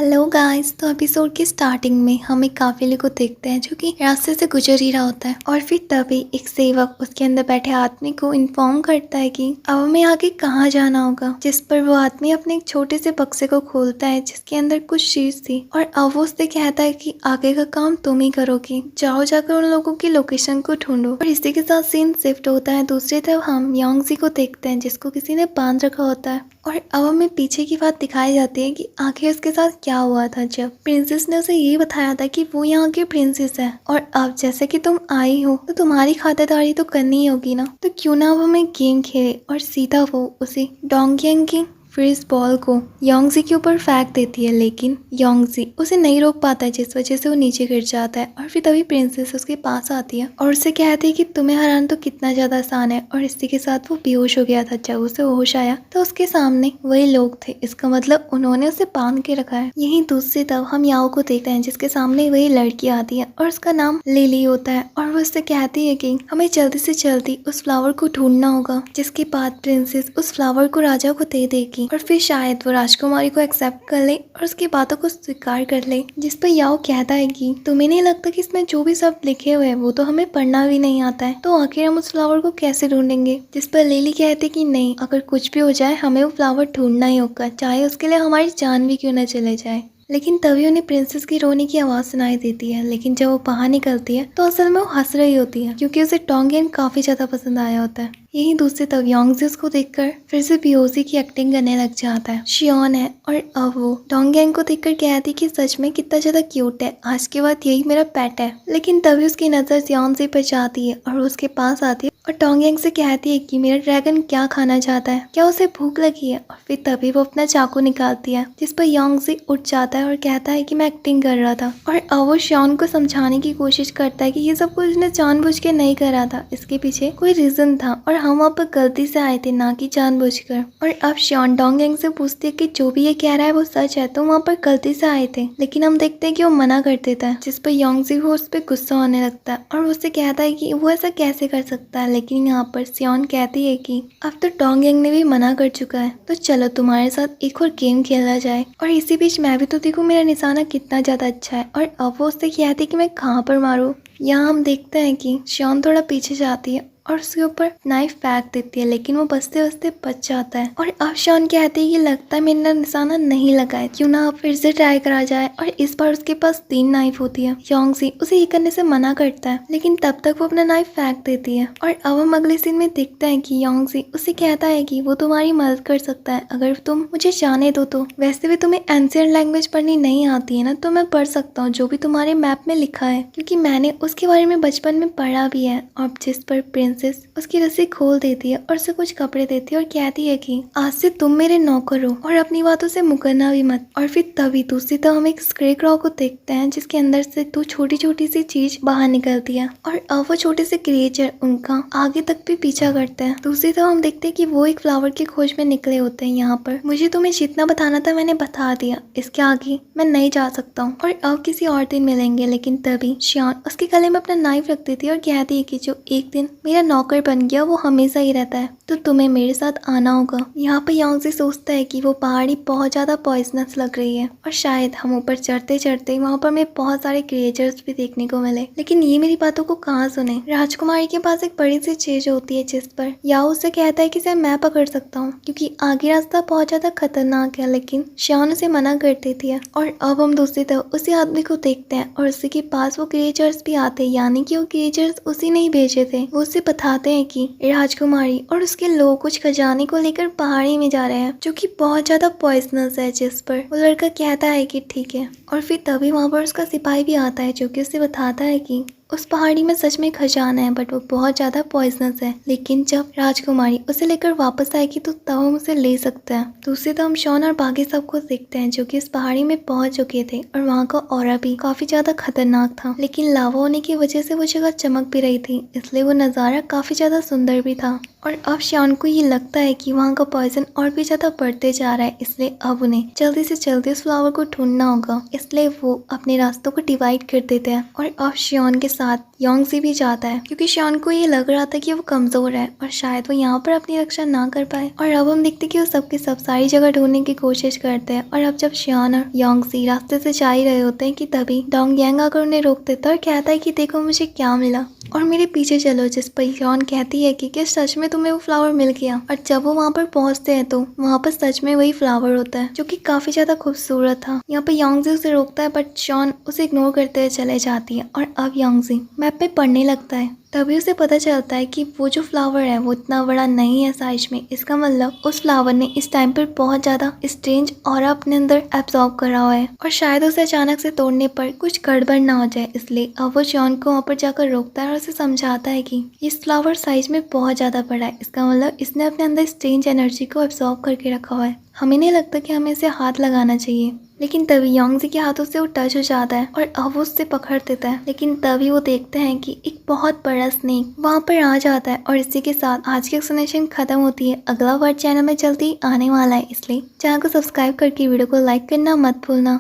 Hello guys. तो episode की starting में हम एक काफिले को देखते हैं जो कि रास्ते से गुजर ही रहा होता है और फिर तभी एक सेवक उसके अंदर बैठे आदमी को इन्फॉर्म करता है कि अब हमें आगे कहाँ जाना होगा। जिस पर वो आदमी अपने एक छोटे से बक्से को खोलता है जिसके अंदर कुछ चीज थी और अब वो उससे कहता है कि आगे का काम तुम ही करोगी, जाओ जाकर उन लोगों की लोकेशन को ढूंढो। और इसी के साथ सीन शिफ्ट होता है दूसरी तरफ हम योंगजी को देखते हैं जिसको किसी ने बांध रखा होता है और अब हमें पीछे की बात दिखाई जाती है कि आखिर उसके साथ क्या हुआ था जब प्रिंसेस ने उसे ये बताया था कि वो यहाँ की प्रिंसेस है और अब जैसे कि तुम आई हो तो तुम्हारी खातिरदारी तो करनी ही होगी ना। तो क्यों ना अब हमें गेम खेले और सीधा वो उसे डोंगयांग की फिर इस बॉल को योंगजी के ऊपर फेंक देती है, लेकिन योंगजी उसे नहीं रोक पाता है जिस वजह से वो नीचे गिर जाता है। और फिर तभी प्रिंसेस उसके पास आती है और उससे कहती है कि तुम्हें हराना तो कितना ज्यादा आसान है। और इसी के साथ वो बेहोश हो गया था। जब उसे होश आया तो उसके सामने वही लोग थे, इसका मतलब उन्होंने उसे बांध के रखा है। यही दूसरी तरफ हम याओ को देखते हैं जिसके सामने वही लड़की आती है और उसका नाम लिली होता है और वो उससे कहती है कि हमें जल्दी से जल्दी उस फ्लावर को ढूंढना होगा। जिसके बाद प्रिंसेस उस फ्लावर को राजा को दे देगी और फिर शायद वो राजकुमारी को एक्सेप्ट कर ले और उसकी बातों को स्वीकार कर ले। जिस पर याओ कहता है कि तुम्हें नहीं लगता कि इसमें जो भी सब लिखे हुए हैं वो तो हमें पढ़ना भी नहीं आता है, तो आखिर हम उस फ्लावर को कैसे ढूंढेंगे। जिस पर लिली कहती कि नहीं, अगर कुछ भी हो जाए हमें वो फ्लावर ढूंढना ही होगा, चाहे उसके लिए हमारी जान भी क्यों न चले जाए। लेकिन तभी उन्हें प्रिंसेस की रोने की आवाज सुनाई देती है, लेकिन जब वो बाहर निकलती है तो असल में वो हंस रही होती है क्योंकि उसे डोंगियन काफी ज्यादा पसंद आया होता है। यही दूसरी तरफ योंगजी को देखकर फिर से बेहोशी की एक्टिंग करने लग जाता है। शियोन है और अब वो डोंगियन को देखकर कहती कि सच में कितना ज्यादा क्यूट है, आज के बाद यही मेरा पेट है। लेकिन तभी उसकी नजर योंगजी पर जाती है और उसके पास आती है और डोंगियन से कहती है कि मेरा ड्रैगन क्या खाना चाहता है, क्या उसे भूख लगी है। और फिर तभी वो अपना चाकू निकालती है जिस पर योंगजी उठ जाता है और कहता है कि मैं एक्टिंग कर रहा था। और अब वो शियोन को समझाने की कोशिश करता है कि ये सब कुछ उसने जानबूझ के नहीं करा था, इसके पीछे कोई रीजन था और हम वहाँ पर गलती से आए थे, ना कि जानबूझकर। और अब शियोन डोंगियन से पूछती है कि जो भी ये कह रहा है वो सच है, तो वहाँ पर गलती से आए थे। लेकिन हम देखते हैं कि वो मना कर देता है जिस पर योंगजी को उस पर गुस्सा होने लगता है और उससे कहता है कि वो ऐसा कैसे कर सकता है। लेकिन यहाँ पर शियोन कहती है कि अब तो डोंगियन ने भी मना कर चुका है, तो चलो तुम्हारे साथ एक और गेम खेला जाए। और इसी बीच मैं भी तो देखूं मेरा निशाना कितना ज्यादा अच्छा है। और अब वो उससे कहती है कि मैं कहाँ पर मारूं। यहाँ हम देखते हैं कि शियोन थोड़ा पीछे जाती है और उसके ऊपर नाइफ फेंक देती है, लेकिन वो बचते बचते बच जाता है। और अब शियोन कहती है कि लगता है मेरा निशाना नहीं लगा है, क्यों ना फिर से ट्राई करा जाए। और इस बार उसके पास 3 नाइफ होती है। योंगजी उसे ये करने से मना करता है, लेकिन तब तक वो अपना नाइफ फेंक देती है। और अब हम अगले सीन में देखते हैं कि योंगजी उसे कहता है कि वो तुम्हारी मदद कर सकता है अगर तुम मुझे जाने दो तो। वैसे भी तुम्हें एंशिएंट लैंग्वेज पढ़नी नहीं आती है ना, तो मैं पढ़ सकता हूँ जो भी तुम्हारे मैप में लिखा है, क्योंकि मैंने उसके बारे में बचपन में पढ़ा भी है। और जिस पर प्रिंसेस उसकी रस्सी खोल देती है और उसे कुछ कपड़े देती है और कहती है कि आज से तुम मेरे नौकर हो और अपनी बातों से मुकरना भी मत। और फिर तभी दूसरी तरफ हम एक स्क्रेक्रॉ को देखते हैं जिसके अंदर से 2 छोटी छोटी सी चीज बाहर निकलती है और अब वो छोटे से क्रिएचर उनका आगे तक भी पीछा करते हैं। दूसरी तरफ हम देखते हैं कि वो एक फ्लावर की खोज में निकले होते हैं। यहाँ पर मुझे तुम्हें जितना बताना था मैंने बता दिया, इसके आगे मैं नहीं जा सकता हूँ और अब किसी और दिन मिलेंगे। लेकिन तभी शियोन उसके गले में अपना नाइफ रख देती है और कहती है कि जो एक दिन मेरा नौकर बन गया वो हमेशा ही रहता है, तो तुम्हें मेरे साथ आना होगा। यहाँ पर योंगजी सोचता है कि वो पहाड़ी बहुत ज्यादा पॉइजनस लग रही है और शायद हम ऊपर चढ़ते चढ़ते वहाँ पर हमें बहुत सारे क्रिएचर्स भी देखने को मिले। लेकिन ये मेरी बातों को कहाँ सुने। राजकुमारी के पास एक बड़ी सी चीज होती है जिस पर याओ उससे कहता है कि इसे मैं पकड़ सकता हूँ क्योंकि आगे रास्ता बहुत ज्यादा खतरनाक है, लेकिन शियोन उसे मना कर देती है। और अब हम दूसरी तरफ उसी आदमी को देखते हैं और उसी के पास वो क्रिएचर्स भी आते हैं, यानी कि वो क्रिएचर्स उसी ने ही भेजे थे। वो उसे बताते हैं कि राजकुमारी और उसके लोग कुछ खजाने को लेकर पहाड़ी में जा रहे हैं जो कि बहुत ज्यादा पॉइजनस है। जिस पर वो लड़का कहता है कि ठीक है। और फिर तभी वहाँ पर उसका सिपाही भी आता है जो कि उसे बताता है कि उस पहाड़ी में सच में खजाना है, बट वो बहुत ज्यादा पॉइजनस है। लेकिन जब राजकुमारी उसे लेकर वापस आएगी तो तब हम उसे ले सकते हैं। दूसरी तरफ हम शियोन और बाकी सबको देखते हैं जो कि इस पहाड़ी में पहुंच चुके थे और वहाँ का ऑरा भी काफी ज्यादा खतरनाक था, लेकिन लावा होने की वजह से वो जगह चमक भी रही थी, इसलिए वो नजारा काफी ज्यादा सुंदर भी था। और अब शियोन को ये लगता है कि वहाँ का पॉइजन और भी ज्यादा बढ़ते जा रहा है, इसलिए अब उन्हें जल्दी से जल्दी उस फ्लावर को ढूंढना होगा। इसलिए वो अपने रास्तों को डिवाइड कर देते हैं और अब शियोन के साथ योंगजी भी जाता है क्योंकि शॉन को ये लग रहा था कि वो कमजोर है और शायद वो यहाँ पर अपनी रक्षा ना कर पाए। और अब हम देखते कि वो सबके सब सारी जगह ढूंढने की कोशिश करते हैं। और अब जब शॉन और योंगजी रास्ते से जा ही रहे होते हैं कि तभी डोंग यांग आकर उन्हें रोक देता है और कहता है कि देखो मुझे क्या मिला और मेरे पीछे चलो। जिस पर शॉन कहती है कि क्या सच में तुम्हें वो फ्लावर मिल गया। और जब वो वहाँ पर पहुँचते हैं तो वहाँ पर सच में वही फ्लावर होता है जो कि काफी ज्यादा खूबसूरत था। यहाँ पे योंगजी उसे रोकता है बट शॉन उसे इग्नोर करते हुए चले जाती है। और अब योंगजी मैप पे पढ़ने लगता है। तभी उसे पता चलता है कि वो जो फ्लावर है वो इतना बड़ा नहीं है साइज में। इसका मतलब उस फ्लावर ने इस टाइम पर बहुत ज्यादा स्ट्रेंज ऑरा अपने अंदर एब्जॉर्ब करा हुआ है और शायद उसे अचानक से तोड़ने पर कुछ गड़बड़ ना हो जाए। इसलिए अब वो शॉन को वहाँ पर जाकर रोकता है और उसे समझाता है कि इस फ्लावर साइज में बहुत ज्यादा बड़ा है। इसका मतलब इसने अपने अंदर स्ट्रेंज एनर्जी को एब्जॉर्ब करके रखा हुआ है। हमें नहीं लगता कि हमें इसे हाथ लगाना चाहिए। लेकिन तभी योंगजी के हाथों से वो टच हो जाता है और अब वो उससे पकड़ देता है। लेकिन तभी वो देखते हैं कि एक बहुत बड़ा स्नेक वहाँ पर आ जाता है। और इसी के साथ आज की एक्सप्लेनेशन खत्म होती है। अगला वर्ड चैनल में जल्दी आने वाला है, इसलिए चैनल को सब्सक्राइब करके वीडियो को लाइक करना मत भूलना।